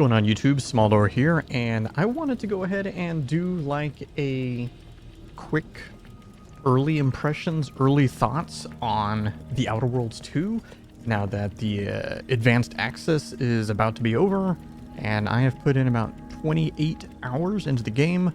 going on YouTube? Smaldor here, and I wanted to go ahead and do like a quick early impressions, early thoughts on The Outer Worlds 2 now that the advanced access is about to be over, and I have put in about 28 hours into the game.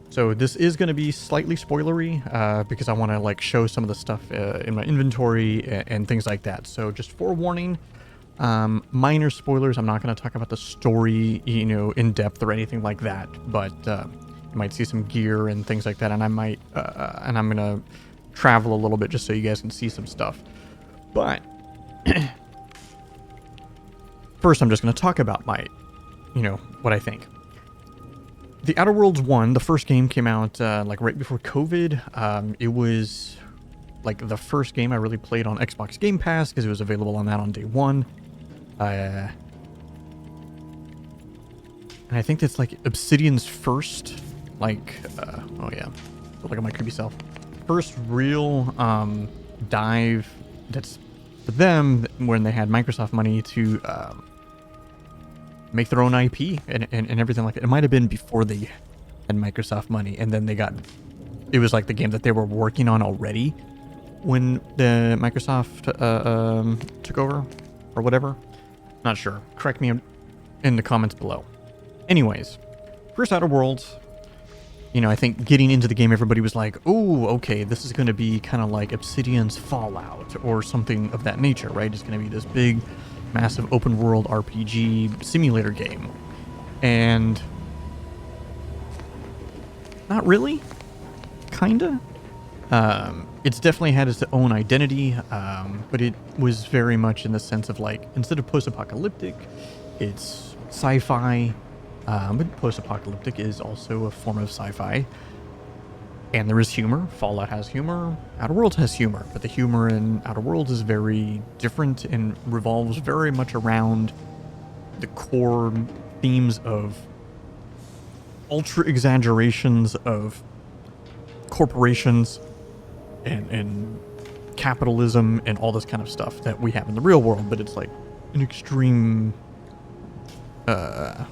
So this is going to be slightly spoilery because I want to like show some of the stuff in my inventory and things like that. So just forewarning. Minor spoilers. I'm not going to talk about the story, in depth or anything like that, but you might see some gear and things like that, and I might, and I'm going to travel a little bit just so you guys can see some stuff. But first, I'm just going to talk about my, what I think. The Outer Worlds 1, the first game came out like right before COVID. It was like the first game I really played on Xbox Game Pass because it was available on that on day one. And I think that's like Obsidian's first, like, oh yeah, look at my creepy self. First real dive that's for them when they had Microsoft money to make their own IP and everything like that. It might have been before they had Microsoft money, and then it was like the game that they were working on already when the Microsoft took over or whatever. Not sure. Correct me in the comments below. Anyways, first Outer Worlds, I think getting into the game, everybody was like, oh, okay, this is going to be kind of like Obsidian's Fallout or something of that nature, right? It's going to be this big, massive open world RPG simulator game. And not really. Kinda. It's definitely had its own identity, but it was very much in the sense of like, instead of post-apocalyptic, it's sci-fi, but post-apocalyptic is also a form of sci-fi. And there is humor. Fallout has humor. Outer Worlds has humor, but the humor in Outer Worlds is very different and revolves very much around the core themes of ultra exaggerations of corporations and capitalism and all this kind of stuff that we have in the real world, but it's like an extreme I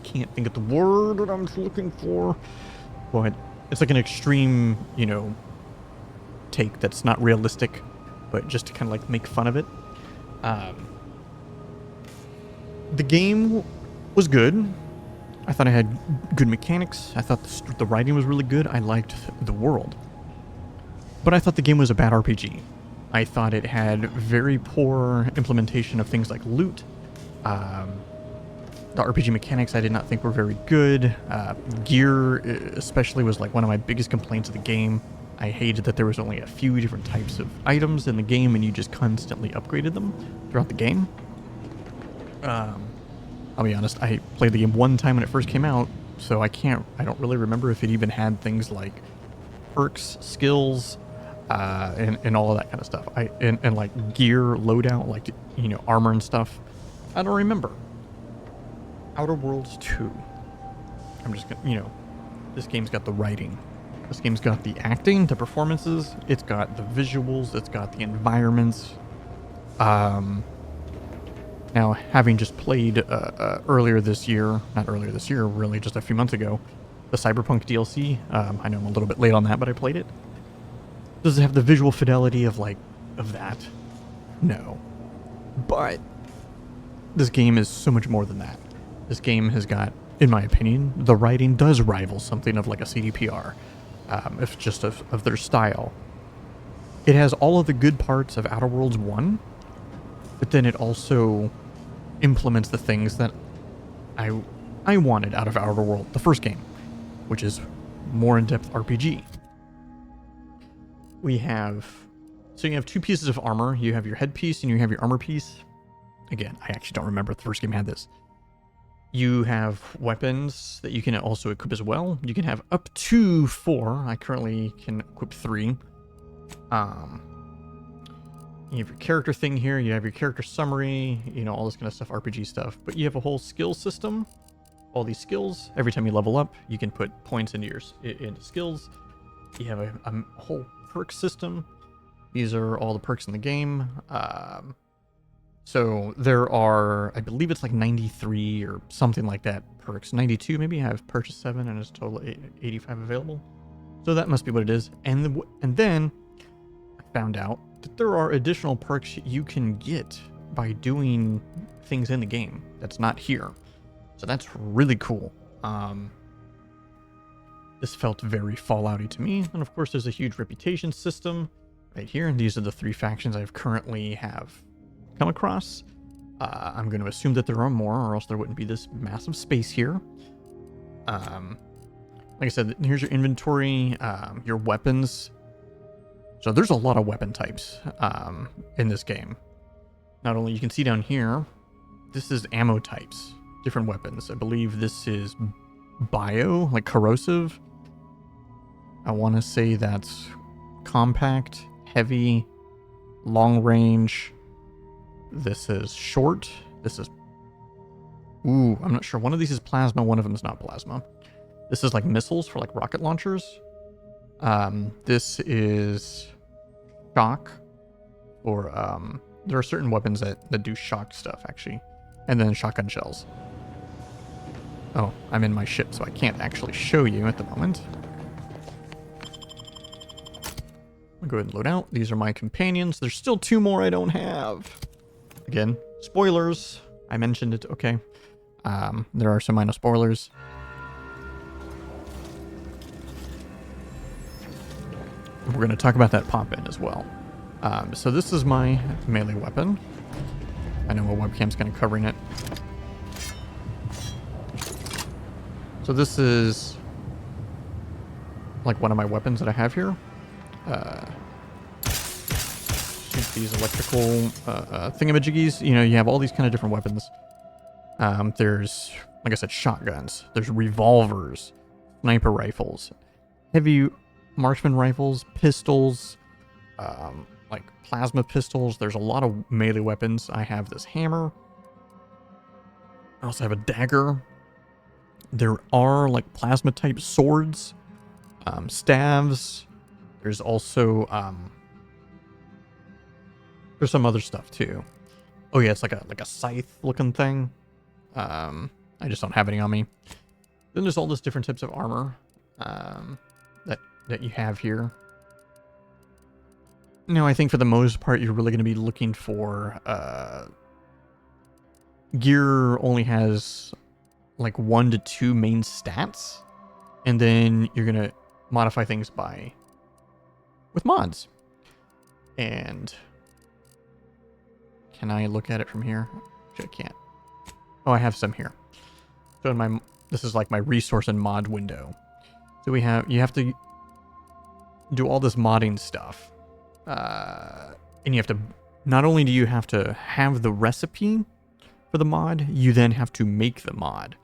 can't think of the word that I'm looking for, but it's like an extreme take that's not realistic, but just to kind of like make fun of it. The game was good. I thought it had good mechanics. I thought the writing was really good. I liked the world. But I thought the game was a bad RPG. I thought it had very poor implementation of things like loot. The RPG mechanics I did not think were very good. Gear especially was like one of my biggest complaints of the game. I hated that there was only a few different types of items in the game and you just constantly upgraded them throughout the game. I'll be honest, I played the game one time when it first came out, so I don't really remember if it even had things like perks, skills, and all of that kind of stuff. And like gear loadout, like, armor and stuff. I don't remember. Outer Worlds 2. I'm just gonna, this game's got the writing. This game's got the acting, the performances, it's got the visuals, it's got the environments. Now, having just played earlier this year, not earlier this year, really just a few months ago, the Cyberpunk DLC, I know I'm a little bit late on that, but I played it. Does it have the visual fidelity of that? No. But this game is so much more than that. This game has got, in my opinion, the writing does rival something of like a CDPR, if just of their style. It has all of the good parts of Outer Worlds 1, but then it also implements the things that I wanted out of Outer World, the first game, which is more in-depth RPG. You have two pieces of armor. You have your headpiece and you have your armor piece. Again, I actually don't remember if the first game had this. You have weapons that you can also equip as well. You can have up to 4. I currently can equip 3. You have your character thing here. You have your character summary, all this kind of stuff, RPG stuff. But you have a whole skill system. All these skills. Every time you level up, you can put points into skills. You have a whole perk system. These are all the perks in the game. So there are, I believe it's like 93 or something like that perks. 92 maybe. I have purchased 7 and it's total 85 available. So that must be what it is. And then I found out that there are additional perks you can get by doing things in the game that's not here. So that's really cool. This felt very Fallouty to me. And of course, there's a huge reputation system right here. And these are the 3 factions I currently have come across. I'm going to assume that there are more, or else there wouldn't be this massive space here. Like I said, here's your inventory, your weapons. So there's a lot of weapon types in this game. Not only you can see down here, this is ammo types, different weapons. I believe this is bio, like corrosive. I want to say that's compact, heavy, long range. This is short. This is... Ooh, I'm not sure. One of these is plasma. One of them is not plasma. This is like missiles for like rocket launchers. This is shock. Or there are certain weapons that do shock stuff, actually. And then shotgun shells. Oh, I'm in my ship, so I can't actually show you at the moment. I'll go ahead and load out. These are my companions. There's still 2 more I don't have. Again, spoilers. I mentioned it. Okay. There are some minor spoilers. We're going to talk about that pop-in as well. So this is my melee weapon. I know my webcam's kind of covering it. So this is like one of my weapons that I have here. These electrical thingamajiggies. You know, you have all these kind of different weapons. There's, like I said, shotguns. There's revolvers, sniper rifles, heavy marksman rifles, pistols, like plasma pistols. There's a lot of melee weapons. I have this hammer. I also have a dagger. There are like plasma type swords, staves. There's also there's some other stuff too. Oh yeah, it's like a scythe looking thing. I just don't have any on me. Then there's all this different types of armor that you have here. Now I think for the most part you're really going to be looking for gear only has like 1 to 2 main stats, and then you're gonna modify things with mods. And can I look at it from here? Actually, I can't. Oh, I have some here. So in this is like my resource and mod window. So you have to do all this modding stuff, and you have to, not only do you have to have the recipe for the mod, you then have to make the mod.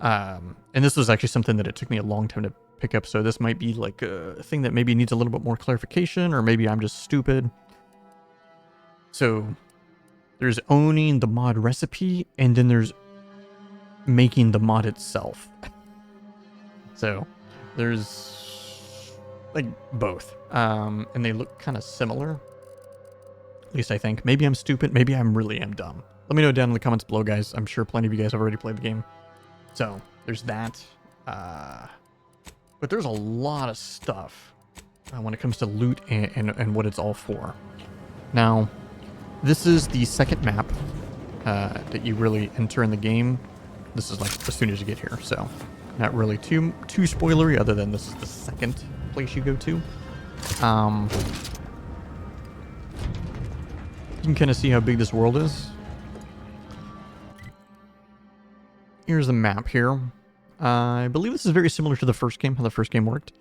And this was actually something that it took me a long time to pick up, so this might be like a thing that maybe needs a little bit more clarification, or maybe I'm just stupid. So there's owning the mod recipe, and then there's making the mod itself. So there's like both, and they look kind of similar, at least I think. Maybe I'm stupid, maybe I really am dumb. Let me know down in the comments below, guys. I'm sure plenty of you guys have already played the game. So there's that. But there's a lot of stuff when it comes to loot and what it's all for. Now, this is the second map that you really enter in the game. This is like as soon as you get here, so not really too spoilery, other than this is the second place you go to. You can kind of see how big this world is. Here's the map here. I believe this is very similar to the first game, how the first game worked.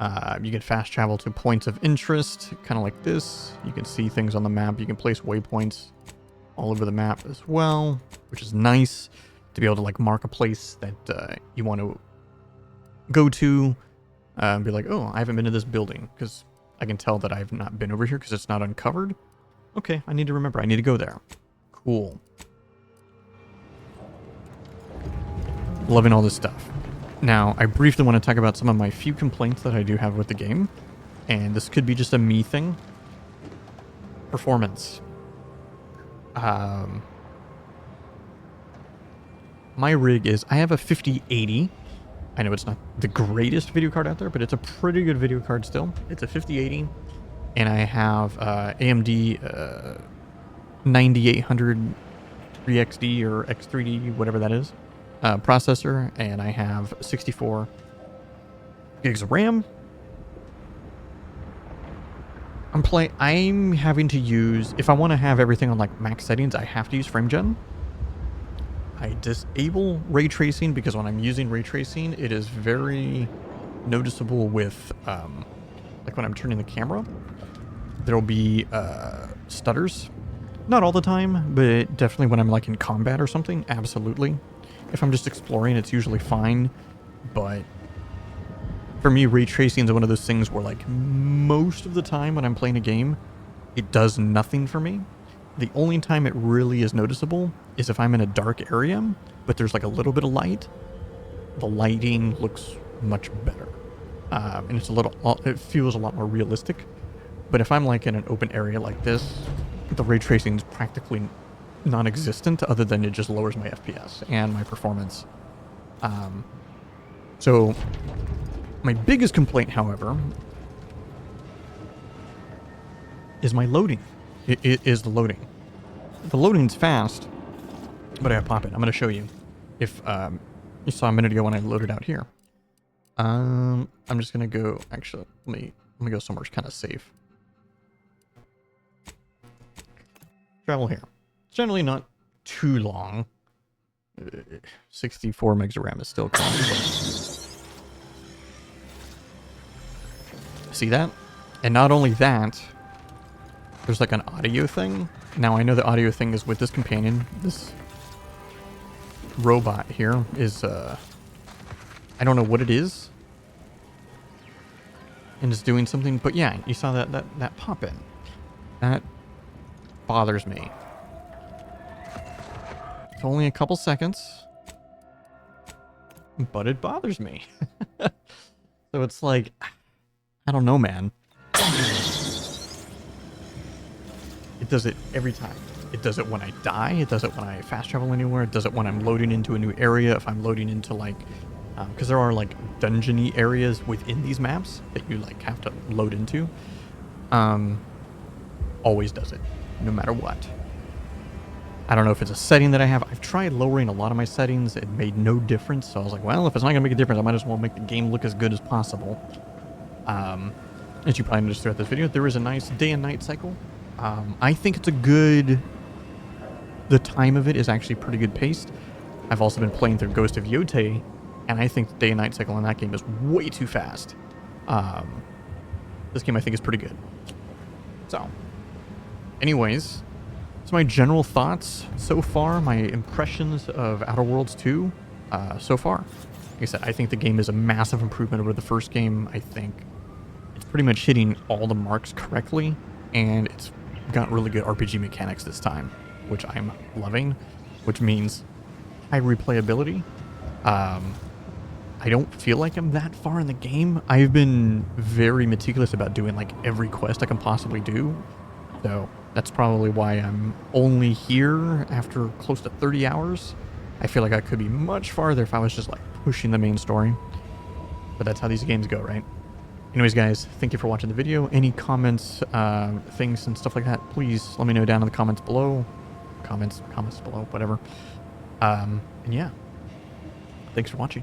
You can fast travel to points of interest, kind of like this. You can see things on the map. You can place waypoints all over the map as well, which is nice to be able to like mark a place that you want to go to, and be like, oh, I haven't been to this building, because I can tell that I've not been over here because it's not uncovered. Okay, I need to remember. I need to go there. Cool. Loving all this stuff. Now, I briefly want to talk about some of my few complaints that I do have with the game. And this could be just a me thing. Performance. Um, my rig is, I have a 5080. I know it's not the greatest video card out there, but it's a pretty good video card still. It's a 5080, and I have AMD 9800 3XD or X3D, whatever that is, processor, and I have 64 gigs of RAM. I'm having to use, if I want to have everything on like max settings, I have to use FrameGen. I disable ray tracing because when I'm using ray tracing, it is very noticeable with, like when I'm turning the camera, there'll be stutters. Not all the time, but definitely when I'm like in combat or something, absolutely. If I'm just exploring, it's usually fine, but for me, ray tracing is one of those things where like most of the time when I'm playing a game, it does nothing for me. The only time it really is noticeable is if I'm in a dark area, but there's like a little bit of light. The lighting looks much better. And it feels a lot more realistic. But if I'm like in an open area like this, the ray tracing is practically non-existent, other than it just lowers my FPS and my performance. So my biggest complaint, however, is my loading. It is the loading. The loading's fast, but I have pop it. I'm going to show you. If you saw a minute ago when I loaded out here. I'm just going to go, actually, let me go somewhere kind of safe. Travel here. It's generally not too long. 64 megs of RAM is still common. See that? And not only that, there's like an audio thing. Now I know the audio thing is with this companion. This robot here is, I don't know what it is. And it's doing something, but yeah, you saw that pop in. That bothers me. It's only a couple seconds, but it bothers me. So it's like, I don't know, man. It does it every time. It does it when I die. It does it when I fast travel anywhere. It does it when I'm loading into a new area. If I'm loading into like, because there are like dungeony areas within these maps that you like have to load into. Always does it, no matter what. I don't know if it's a setting that I have. I've tried lowering a lot of my settings. It made no difference. So I was like, well, if it's not going to make a difference, I might as well make the game look as good as possible. As you probably noticed throughout this video, there is a nice day and night cycle. I think it's a good... The time of it is actually pretty good paced. I've also been playing through Ghost of Yotei, and I think the day and night cycle in that game is way too fast. This game I think is pretty good. So, anyways, so my general thoughts so far, my impressions of Outer Worlds 2 so far. Like I said, I think the game is a massive improvement over the first game. I think it's pretty much hitting all the marks correctly, and it's got really good RPG mechanics this time, which I'm loving, which means high replayability. I don't feel like I'm that far in the game. I've been very meticulous about doing like every quest I can possibly do. So that's probably why I'm only here after close to 30 hours. I feel like I could be much farther if I was just like pushing the main story. But that's how these games go, right? Anyways, guys, thank you for watching the video. Any comments, things and stuff like that, please let me know down in the comments below. Comments below, whatever. And yeah, thanks for watching.